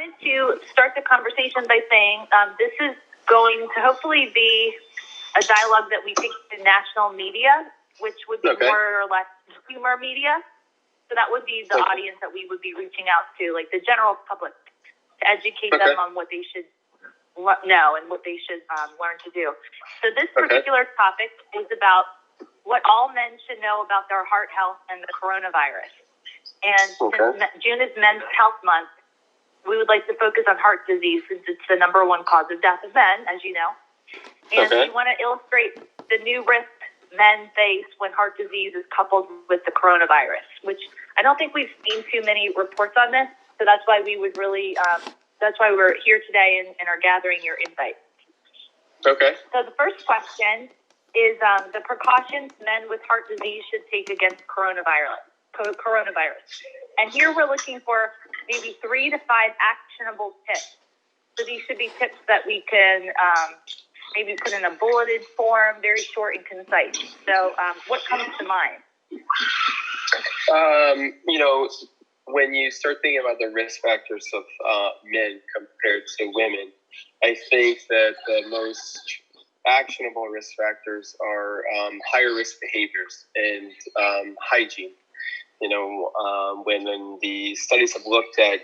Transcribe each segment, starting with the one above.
wanted to start the conversation by saying this is going to hopefully be a dialogue that we take to national media, which would be more or less consumer media. So that would be the audience that we would be reaching out to, like the general public, to educate them on what they should know and what they should learn to do. So this particular topic is about what all men should know about their heart health and the coronavirus. And since June is Men's Health Month, we would like to focus on heart disease since it's the number one cause of death of men, as you know. And we want to illustrate the new risks men face when heart disease is coupled with the coronavirus, which I don't think we've seen too many reports on this. So that's why we would really, that's why we're here today and are gathering your insight. Okay. So the first question is the precautions men with heart disease should take against coronavirus. And here we're looking for maybe 3 to 5 actionable tips. So these should be tips that we can maybe put in a bulleted form, very short and concise. So what comes to mind? When you start thinking about the risk factors of men compared to women, I think that the most actionable risk factors are higher risk behaviors and hygiene. When the studies have looked at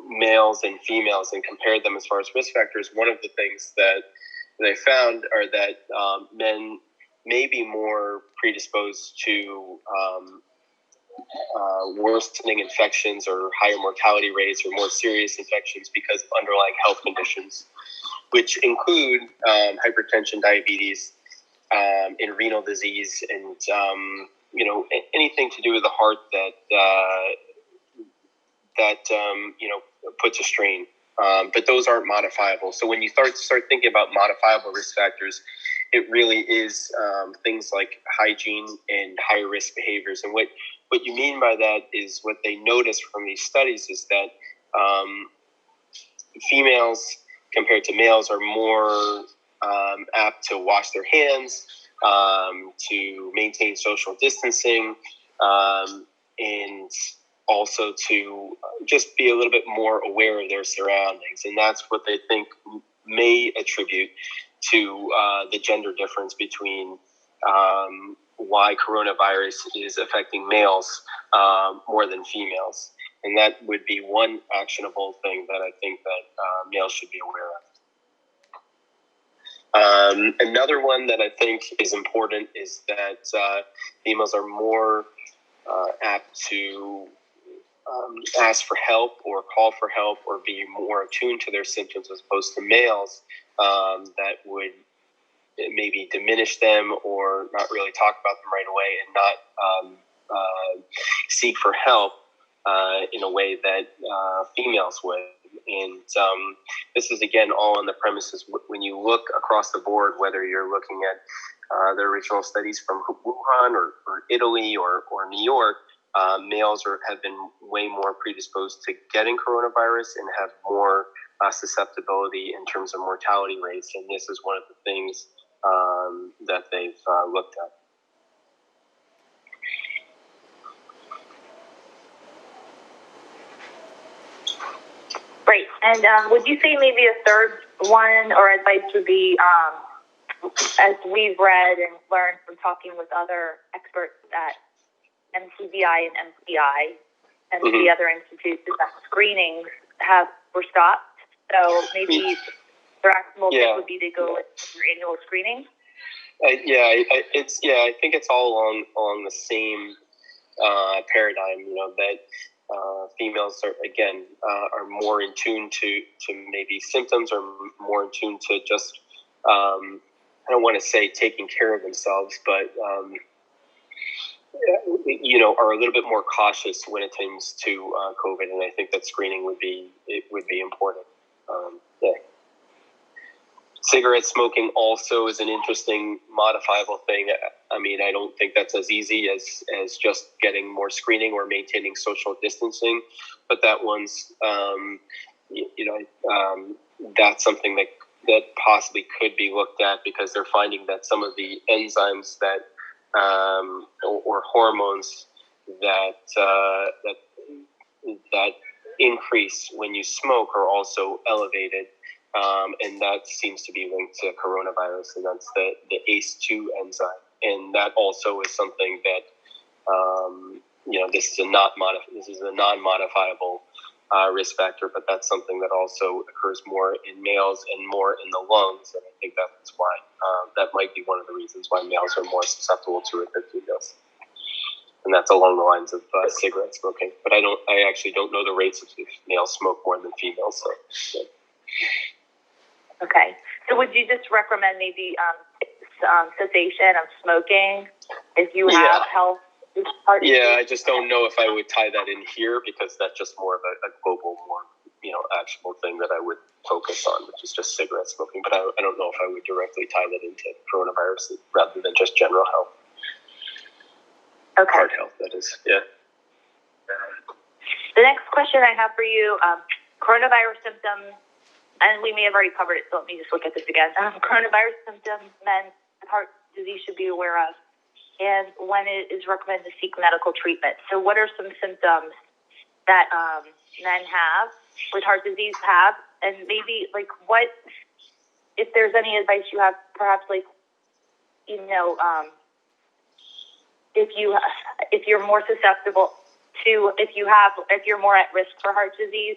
males and females and compared them as far as risk factors, one of the things that they found are that men may be more predisposed to worsening infections or higher mortality rates or more serious infections because of underlying health conditions, which include hypertension, diabetes, and renal disease, and anything to do with the heart that puts a strain. But those aren't modifiable. So when you start thinking about modifiable risk factors, it really is things like hygiene and higher risk behaviors. And what you mean by that is what they noticed from these studies is that females compared to males are more apt to wash their hands, to maintain social distancing, and also to just be a little bit more aware of their surroundings. And that's what they think may attribute to the gender difference between why coronavirus is affecting males more than females. And that would be one actionable thing that I think that males should be aware of. Another one that I think is important is that females are more apt to ask for help or call for help or be more attuned to their symptoms as opposed to males that would maybe diminish them or not really talk about them right away and not seek for help in a way that females would. And this is, again, all on the premises when you look across the board, whether you're looking at the original studies from Wuhan or Italy or New York, males have been way more predisposed to getting coronavirus and have more susceptibility in terms of mortality rates. And this is one of the things that they've looked at. Great. And would you say maybe a third one or advice would be, as we've read and learned from talking with other experts at MCVI and MCI and the other institutes, is that screenings were stopped. So maybe their actionable tip would be to go with your annual screening. I think it's all along the same paradigm. That females are more in tune to maybe symptoms, or more in tune to just I don't want to say taking care of themselves, but are a little bit more cautious when it comes to COVID, and I think that screening would be important. Cigarette smoking also is an interesting modifiable thing. I mean, I don't think that's as easy as just getting more screening or maintaining social distancing, but that one's that's something that possibly could be looked at, because they're finding that some of the enzymes that or hormones that increase when you smoke are also elevated. And that seems to be linked to coronavirus, and that's the ACE2 enzyme. And that also is something that, this is a non-modifiable risk factor, but that's something that also occurs more in males and more in the lungs. And I think that's why that might be one of the reasons why males are more susceptible to it than females. And that's along the lines of cigarette smoking. But I actually don't know the rates if males smoke more than females. So. Yeah. Okay. So would you just recommend maybe cessation of smoking if you have health? Yeah, I just don't know if I would tie that in here, because that's just more of a global, more actionable thing that I would focus on, which is just cigarette smoking. But I don't know if I would directly tie that into coronavirus rather than just general health. Okay. Heart health, that is. Yeah. The next question I have for you, coronavirus symptoms, and we may have already covered it, so let me just look at this again. Coronavirus symptoms men with heart disease should be aware of, and when it is recommended to seek medical treatment. So what are some symptoms that men have with heart disease have, and maybe what, if there's any advice you have, perhaps if you're more susceptible to, if you're more at risk for heart disease,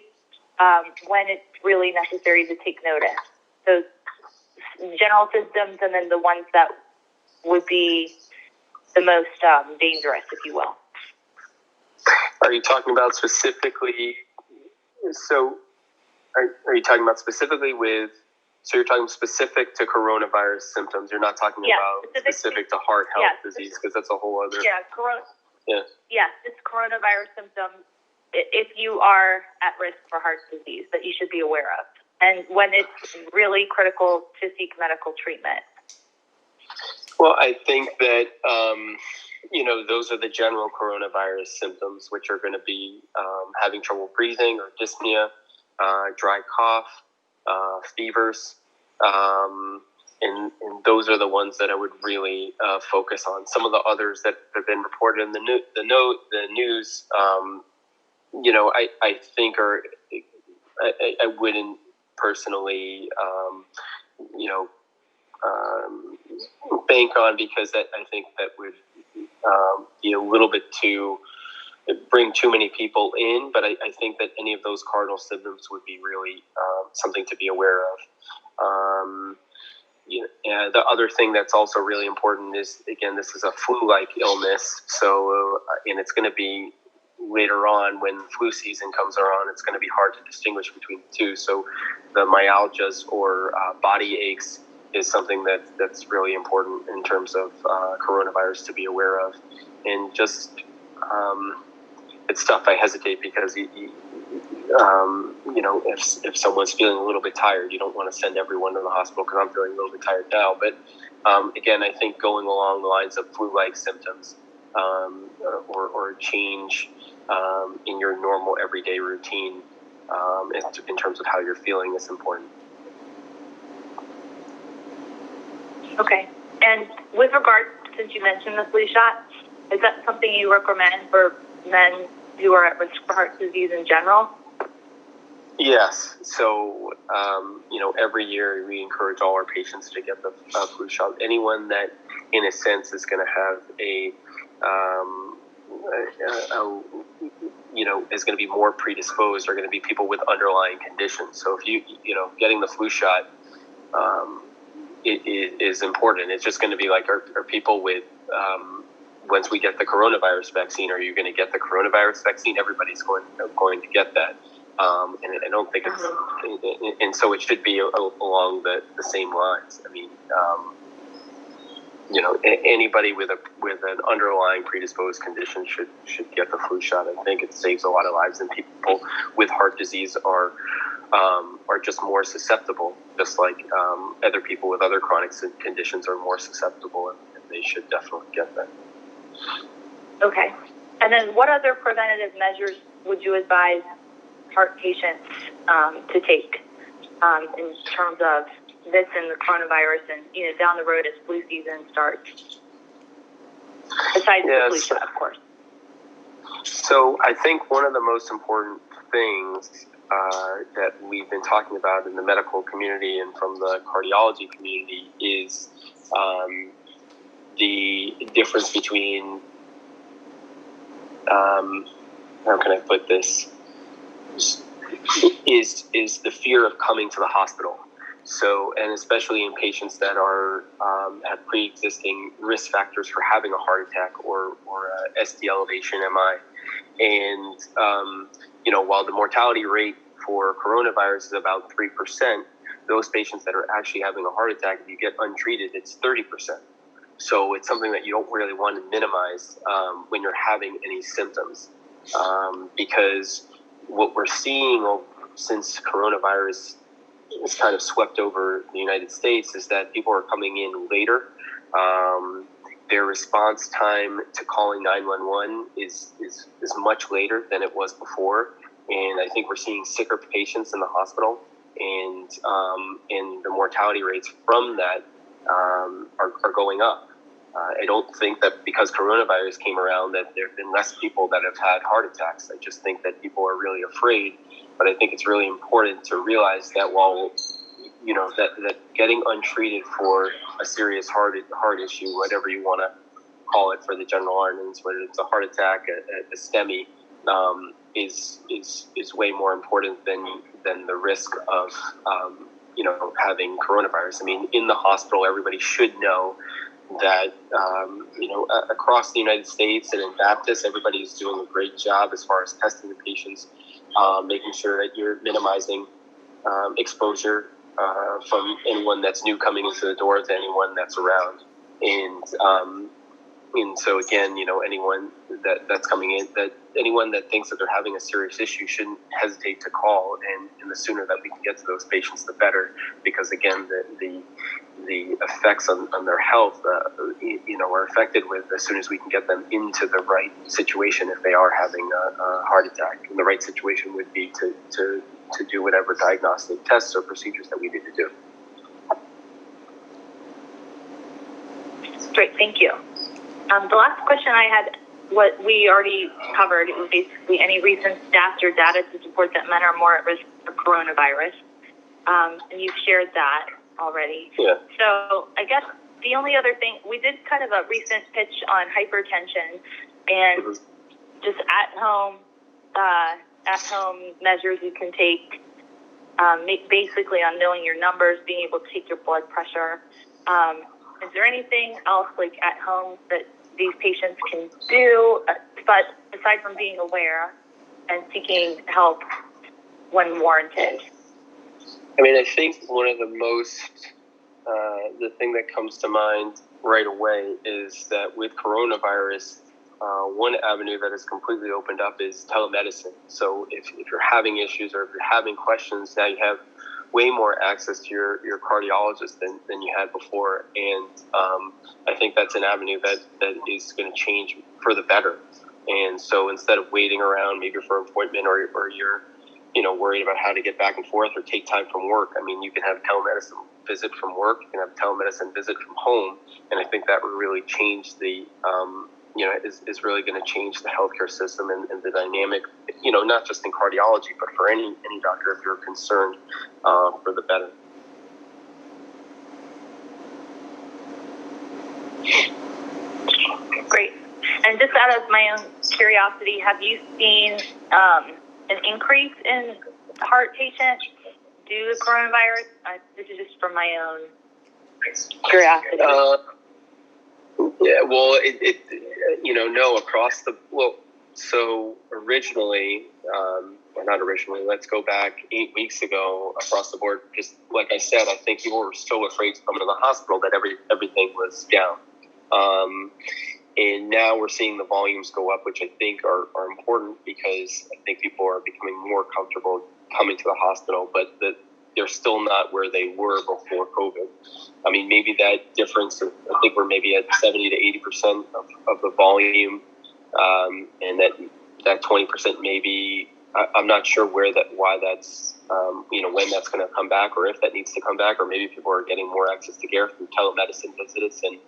when it's really necessary to take notice. So general symptoms, and then the ones that would be the most dangerous, if you will. Are you talking about specifically? So, are you talking about specifically with? So you're talking specific to coronavirus symptoms. You're not talking about specific to heart health disease, because that's a whole other. Yes, it's coronavirus symptoms. If you are at risk for heart disease, that you should be aware of, and when it's really critical to seek medical treatment. Well, I think that, those are the general coronavirus symptoms, which are going to be having trouble breathing or dyspnea, dry cough, fevers. And those are the ones that I would really focus on. Some of the others that have been reported in the news, I think I wouldn't personally, bank on, because I think that would be a little bit bring too many people in. But I think that any of those cardinal symptoms would be really something to be aware of. And the other thing that's also really important is, again, this is a flu-like illness. So, and it's going to be later on when flu season comes around, it's going to be hard to distinguish between the two. So the myalgias or body aches is something that's really important in terms of coronavirus to be aware of. And just, it's tough. I hesitate because, if someone's feeling a little bit tired, you don't want to send everyone to the hospital, because I'm feeling a little bit tired now. But again, I think going along the lines of flu-like symptoms or change in your normal everyday routine in terms of how you're feeling is important. Okay. And with regard, since you mentioned the flu shot, is that something you recommend for men who are at risk for heart disease in general? Yes. So, every year we encourage all our patients to get the flu shot. Anyone that, in a sense, is going to have is going to be more predisposed are going to be people with underlying conditions. So if getting the flu shot is important. It's just going to be like, are people with, once we get the coronavirus vaccine, are you going to get the coronavirus vaccine? Everybody's going to get that. And I don't think it's, and so it should be along the same lines. I mean, anybody with an underlying predisposed condition should get the flu shot. I think it saves a lot of lives, and people with heart disease are just more susceptible, just like other people with other chronic conditions are more susceptible, and they should definitely get that. Okay. And then what other preventative measures would you advise heart patients to take in terms of this and the coronavirus, and down the road as flu season starts, besides the flu shot, of course? So I think one of the most important things that we've been talking about in the medical community and from the cardiology community is the difference between, how can I put this, is the fear of coming to the hospital. So, and especially in patients that are have pre-existing risk factors for having a heart attack or ST elevation MI. And, while the mortality rate for coronavirus is about 3%, those patients that are actually having a heart attack, if you get untreated, it's 30%. So it's something that you don't really want to minimize when you're having any symptoms. Because what we're seeing since coronavirus is kind of swept over the United States is that people are coming in later. Their response time to calling 911 is much later than it was before. And I think we're seeing sicker patients in the hospital, and the mortality rates from that are going up. I don't think that because coronavirus came around that there have been less people that have had heart attacks. I just think that people are really afraid. But I think it's really important to realize that while, that getting untreated for a serious heart issue, whatever you want to call it for the general audience, whether it's a heart attack, a STEMI, is way more important than the risk of, having coronavirus. I mean, in the hospital, everybody should know that, across the United States and in Baptist, everybody is doing a great job as far as testing the patients, making sure that you're minimizing exposure from anyone that's new coming into the door to anyone that's around. And so again, anyone that's coming in, that anyone that thinks that they're having a serious issue shouldn't hesitate to call. And the sooner that we can get to those patients, the better. Because again, the effects on their health, are affected with as soon as we can get them into the right situation if they are having a heart attack. And the right situation would be to do whatever diagnostic tests or procedures that we need to do. Great, thank you. The last question I had, what we already covered, it was basically any recent stats or data to support that men are more at risk of coronavirus. And you've shared that already. Yeah. So I guess the only other thing, we did kind of a recent pitch on hypertension and just at home measures you can take, basically on knowing your numbers, being able to take your blood pressure. Is there anything else like at home that these patients can do, but aside from being aware and seeking help when warranted? I mean, I think one of the the thing that comes to mind right away is that with coronavirus, one avenue that has completely opened up is telemedicine. So if you're having issues or if you're having questions, now you have way more access to your cardiologist than you had before. And I think that's an avenue that is going to change for the better. And so instead of waiting around maybe for an appointment or you're, worried about how to get back and forth or take time from work, I mean, you can have telemedicine visit from work, you can have telemedicine visit from home. And I think that would really change is really going to change the healthcare system and the dynamic, not just in cardiology, but for any doctor if you're concerned for the better. Great. And just out of my own curiosity, have you seen an increase in heart patients due to coronavirus? This is just from my own curiosity. Yeah, well, no, across so originally, or not originally, let's go back 8 weeks ago across the board, just like I said, I think people were so afraid to come to the hospital that everything was down. And now we're seeing the volumes go up, which I think are important because I think people are becoming more comfortable coming to the hospital, but they're still not where they were before COVID. I mean, maybe that difference, I think we're maybe at 70 to 80% of the volume, and that 20% maybe, I'm not sure why that's, when that's going to come back or if that needs to come back, or maybe people are getting more access to care through telemedicine visits and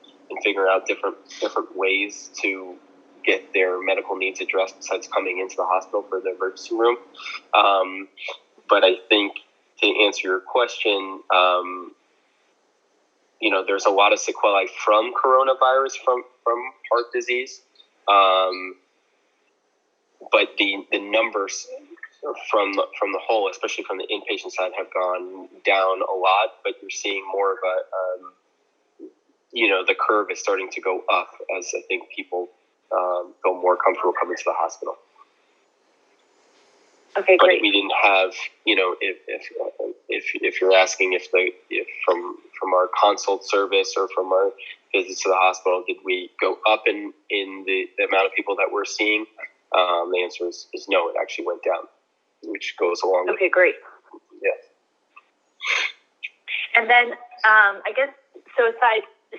figuring out different ways to get their medical needs addressed besides coming into the hospital for the emergency room. But I think to answer your question, there's a lot of sequelae from coronavirus, from heart disease. But the numbers from the whole, especially from the inpatient side, have gone down a lot. But you're seeing more of the curve is starting to go up as I think people feel more comfortable coming to the hospital. Okay, but great. We didn't have, if you're asking if from our consult service or from our visits to the hospital, did we go up in the amount of people that we're seeing? The answer is no. It actually went down, which goes along. Okay, great. Yeah. And then I guess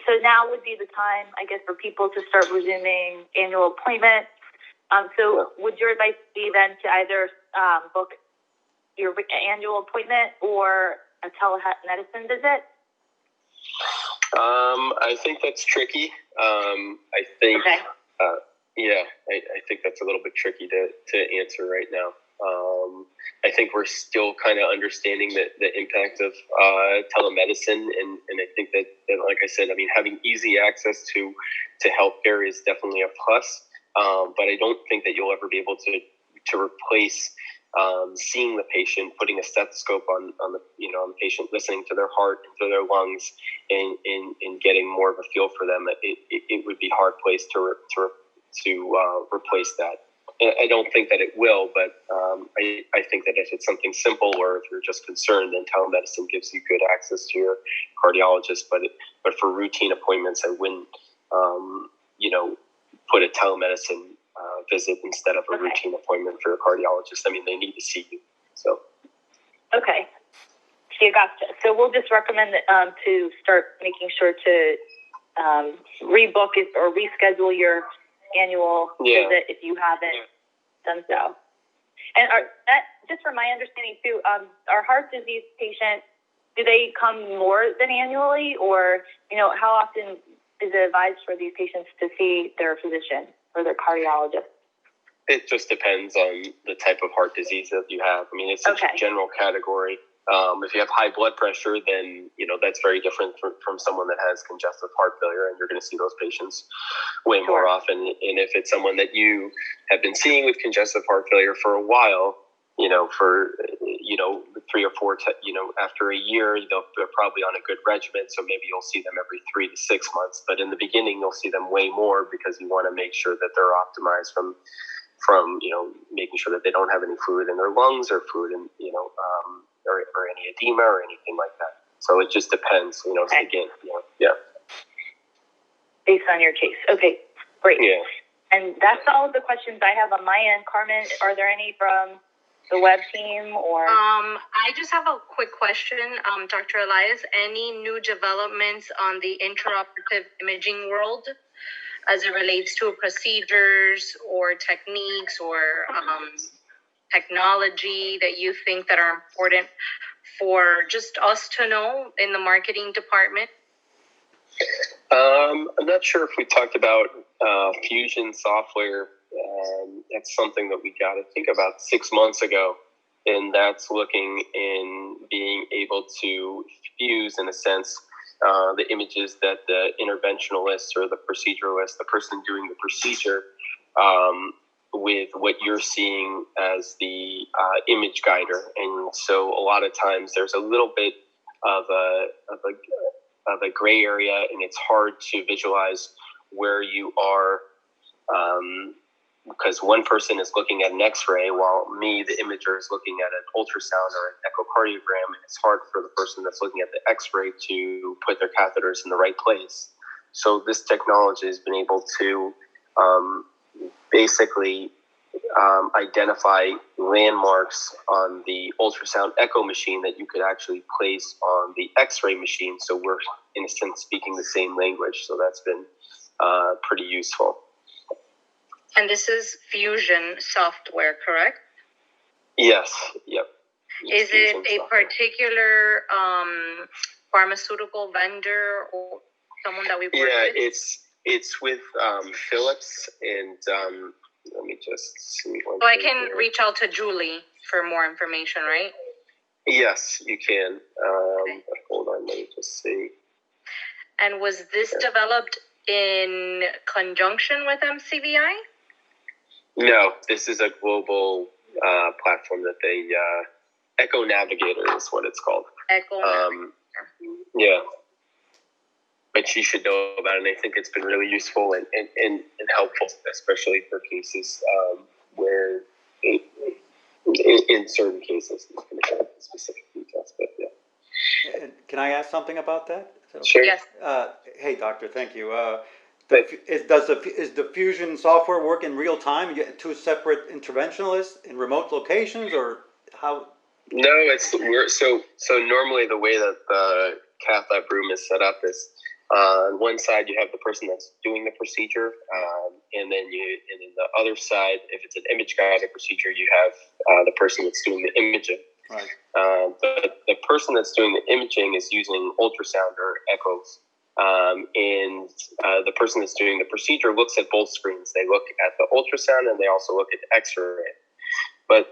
so now would be the time, I guess, for people to start resuming annual appointments. Would your advice be then to either book your annual appointment or a telemedicine visit? I think that's tricky. I think, okay. I think that's a little bit tricky to answer right now. I think we're still kind of understanding the impact of telemedicine, and I think that, like I said, I mean, having easy access to healthcare is definitely a plus. But I don't think that you'll ever be able to replace seeing the patient, putting a stethoscope on the patient, listening to their heart and to their lungs, and getting more of a feel for them. It would be a hard place to replace that. I don't think that it will, but I think that if it's something simple or if you're just concerned, then telemedicine gives you good access to your cardiologist. But for routine appointments, I wouldn't, put a telemedicine visit instead of a routine appointment for a cardiologist. I mean, they need to see you. So. Okay. Yeah, gotcha. So we'll just recommend that, to start making sure to rebook it or reschedule your annual visit if you haven't done so. And just from my understanding too, our heart disease patients, do they come more than annually, or how often is it advised for these patients to see their physician or their cardiologist? It just depends on the type of heart disease that you have. I mean, it's such a general category. If you have high blood pressure, then, that's very different from someone that has congestive heart failure, and you're going to see those patients way more often. And if it's someone that you have been seeing with congestive heart failure for a while, for 3 or 4, after a year, they're probably on a good regimen. So maybe you'll see them every 3 to 6 months. But in the beginning, you'll see them way more because you want to make sure that they're optimized from making sure that they don't have any fluid in their lungs or fluid in, or any edema or anything like that. So it just depends, again, Based on your case. Okay, great. Yeah. And that's all of the questions I have on my end. Carmen, are there any from the web team or? I just have a quick question, Dr. Elias. Any new developments on the intraoperative imaging world as it relates to procedures or techniques or technology that you think that are important for just us to know in the marketing department? I'm not sure if we talked about Fusion software. That's something that we got, I think, about 6 months ago. And that's looking in being able to fuse, in a sense, the images that the interventionalist or the proceduralist, the person doing the procedure, with what you're seeing as the image guider. And so a lot of times there's a little bit of a gray area, and it's hard to visualize where you are, because one person is looking at an X-ray while me, the imager, is looking at an ultrasound or an echocardiogram. And it's hard for the person that's looking at the X-ray to put their catheters in the right place. So this technology has been able to basically identify landmarks on the ultrasound echo machine that you could actually place on the X-ray machine. So we're, in a sense, speaking the same language. So that's been pretty useful. And this is Fusion software, correct? Yes. Yep. Is it a particular pharmaceutical vendor or someone that we work with? Yeah, It's with Phillips, and let me just see. So I can reach out to Julie for more information, right? Yes, you can. Okay. But hold on, let me just see. And was this developed in conjunction with MCVI? No, this is a global platform that they Echo Navigator is what it's called. Echo Navigator. Yeah. But you should know about it, and I think it's been really useful and helpful, especially for cases where, in certain cases, I'm going to have specific details, but yeah. Can I ask something about that? Okay? Sure. Yes. Hey, doctor, thank you. Is the Fusion software work in real time? You get two separate interventionalists in remote locations, or how? No, so normally the way that the cath lab room is set up is on one side you have the person that's doing the procedure, and then the other side, if it's an image guided procedure, you have the person that's doing the imaging. Right. But the person that's doing the imaging is using ultrasound or echoes. And the person that's doing the procedure looks at both screens. They look at the ultrasound and they also look at the X-ray. But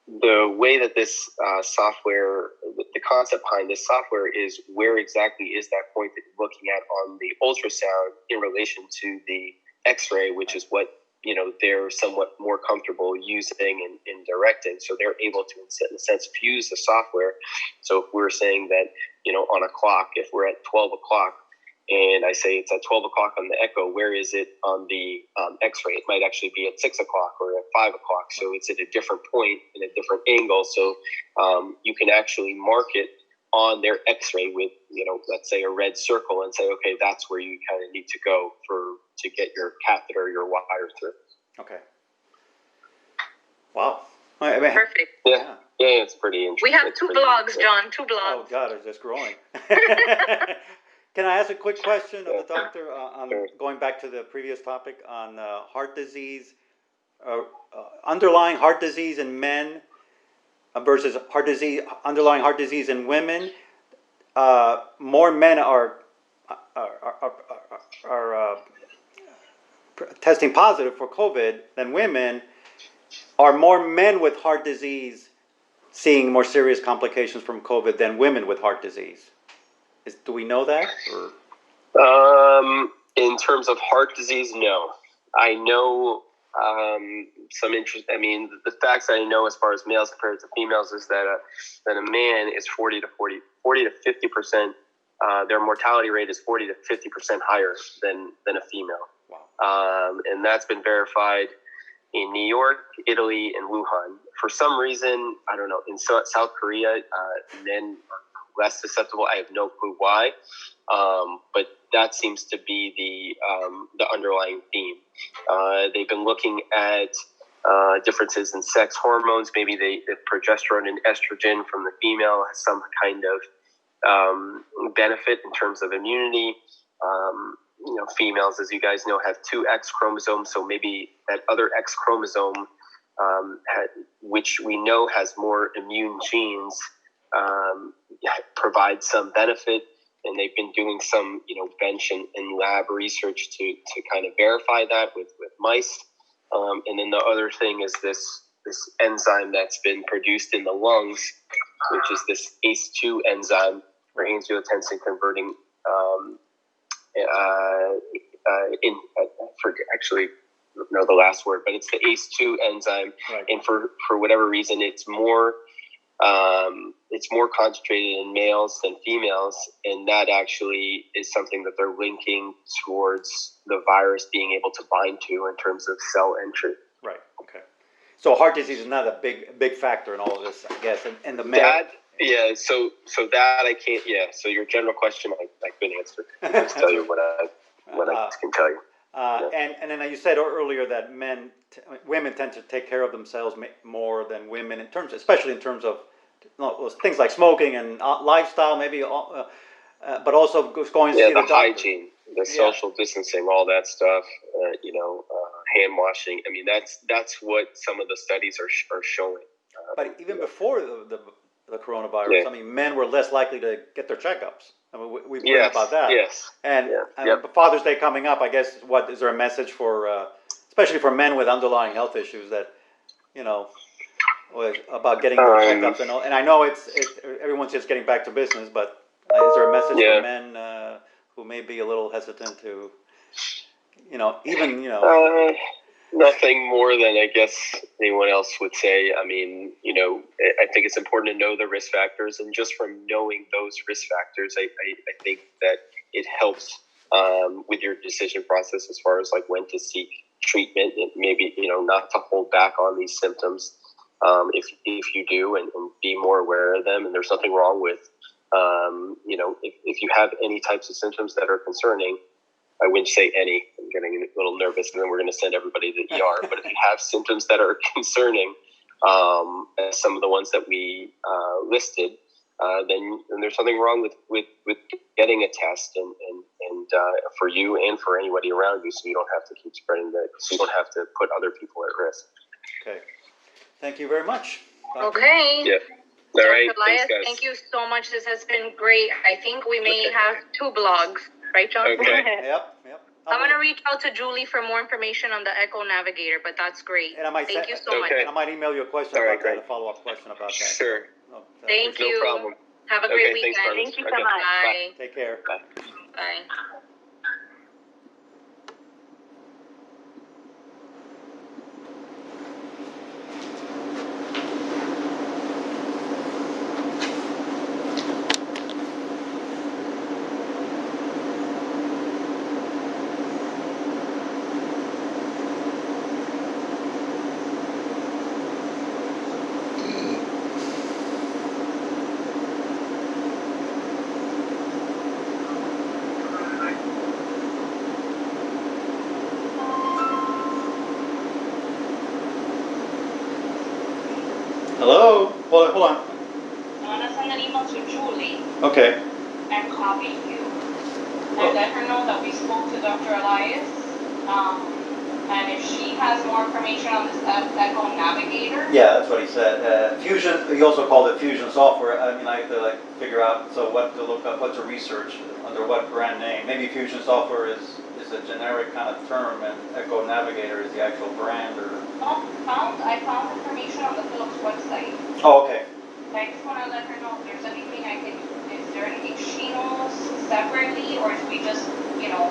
the way that this software, the concept behind this software is where exactly is that point that you're looking at on the ultrasound in relation to the X-ray, which is what they're somewhat more comfortable using and directing. So they're able to, in a sense, fuse the software. So if we're saying that, on a clock, if we're at 12 o'clock, and I say it's at 12 o'clock on the echo, where is it on the X-ray? It might actually be at 6 o'clock or at 5 o'clock. So it's at a different point in a different angle. So you can actually mark it on their X-ray with, let's say a red circle and say, okay, that's where you kind of need to go to get your catheter, your wire through. Okay. Wow. I mean, Perfect. Yeah, it's pretty interesting. We have two blogs, John. Two blogs. Oh God, it's just growing. Can I ask a quick question of the doctor on going back to the previous topic on heart disease, underlying heart disease in men versus underlying heart disease in women? More men are testing positive for COVID than women. Are more men with heart disease seeing more serious complications from COVID than women with heart disease? Do we know that? Or? In terms of heart disease, no. I know some interest. I mean, the facts I know as far as males compared to females is that a man is 40 to 50%. Their mortality rate is 40 to 50% higher than a female. Wow. And that's been verified in New York, Italy, and Wuhan. For some reason, I don't know, in South Korea, men are less susceptible. I have no clue why, but that seems to be the underlying theme. They've been looking at differences in sex hormones. Maybe the progesterone and estrogen from the female has some kind of benefit in terms of immunity. Females, as you guys know, have two X chromosomes, so maybe that other X chromosome, which we know has more immune genes, provides some benefit. And they've been doing some, bench and lab research to kind of verify that with mice. And then the other thing is this enzyme that's been produced in the lungs, which is this ACE2 enzyme for angiotensin converting. Actually know the last word, but it's the ACE2 enzyme, right. And for whatever reason, it's more concentrated in males than females, and that actually is something that they're linking towards the virus being able to bind to in terms of cell entry. Right. Okay. So heart disease is not a big factor in all of this, I guess, and the male. Yeah, so that I can't. Yeah, so your general question, I couldn't answer. I can just tell you what I can tell you. And then you said earlier that women tend to take care of themselves more than women especially in terms of things like smoking and lifestyle, maybe, but also going to see the doctor. Hygiene, the social distancing, all that stuff. Hand washing. I mean, that's what some of the studies are showing. But even before the the coronavirus. Yeah. I mean, men were less likely to get their checkups. I mean, we've learned Yes. about that. Yes. And, Yeah. and Yep. Father's Day coming up, I guess, what is there a message for, especially for men with underlying health issues that, you know, about getting their checkups and I know everyone's just getting back to business, but is there a message for men who may be a little hesitant to, you know, even, you know? Nothing more than I guess anyone else would say. I mean, you know, I think it's important to know the risk factors, and just from knowing those risk factors, I think that it helps with your decision process as far as like when to seek treatment, and maybe, you know, not to hold back on these symptoms if you do, and be more aware of them. And there's nothing wrong with, you know, if you have any types of symptoms that are concerning. I wouldn't say any. I'm getting a little nervous, and then we're going to send everybody to the ER. But if you have symptoms that are concerning, as some of the ones that we listed, then there's something wrong with getting a test, and for you and for anybody around you, so you don't have to keep spreading so you don't have to put other people at risk. Okay. Thank you very much. Okay. Yeah. All right. Elias, Thanks, guys. thank you so much. This has been great. I think we may have 2 blogs, right, John? Okay. Yep. I'm going to reach out to Julie for more information on the Echo Navigator, but that's great. And Thank you so much. And I might email you a question about that, a follow-up question about that. Sure. Thank you. No problem. Have a great weekend. Thank you so much. Bye. Take care. Bye. Bye. Hello? Hold on. I'm going to send an email to Julie Okay. and copy you. And let her know that we spoke to Dr. Elias. And if she has more information on this Echo Navigator. Yeah, that's what he said. Fusion, he also called it Fusion software. I mean, I have to figure out, so what to look up, what to research, under what brand name. Maybe Fusion software is a generic kind of term, and Echo Navigator is the actual brand, or... I found information on the Philips website. Oh, okay. I just want to let her know if there's anything is there anything she knows separately, or if we just, you know,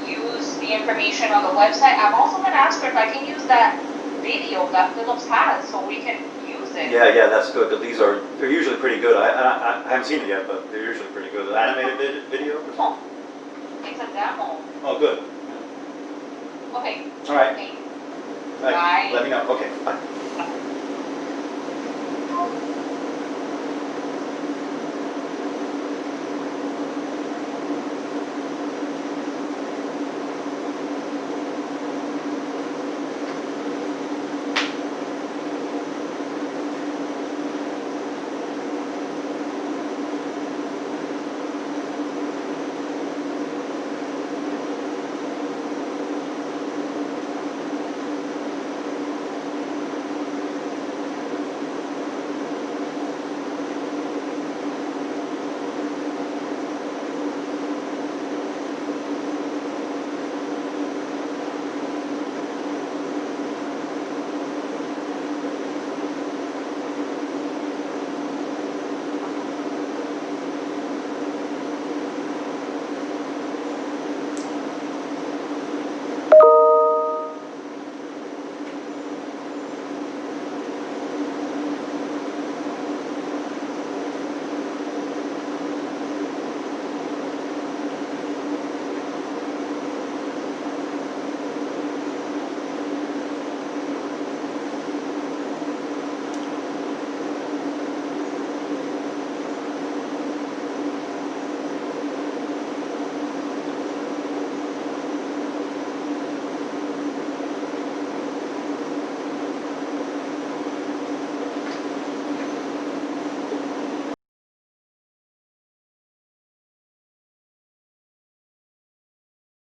use the information on the website. I'm also going to ask her if I can use that video that Philips has so we can use it. Yeah, that's good, because they're usually pretty good. I haven't seen it yet, but they're usually pretty good. The animated video? Oh, it's a demo. Oh, good. Okay. All right. Okay. Bye. Bye. Let me know. Okay, bye.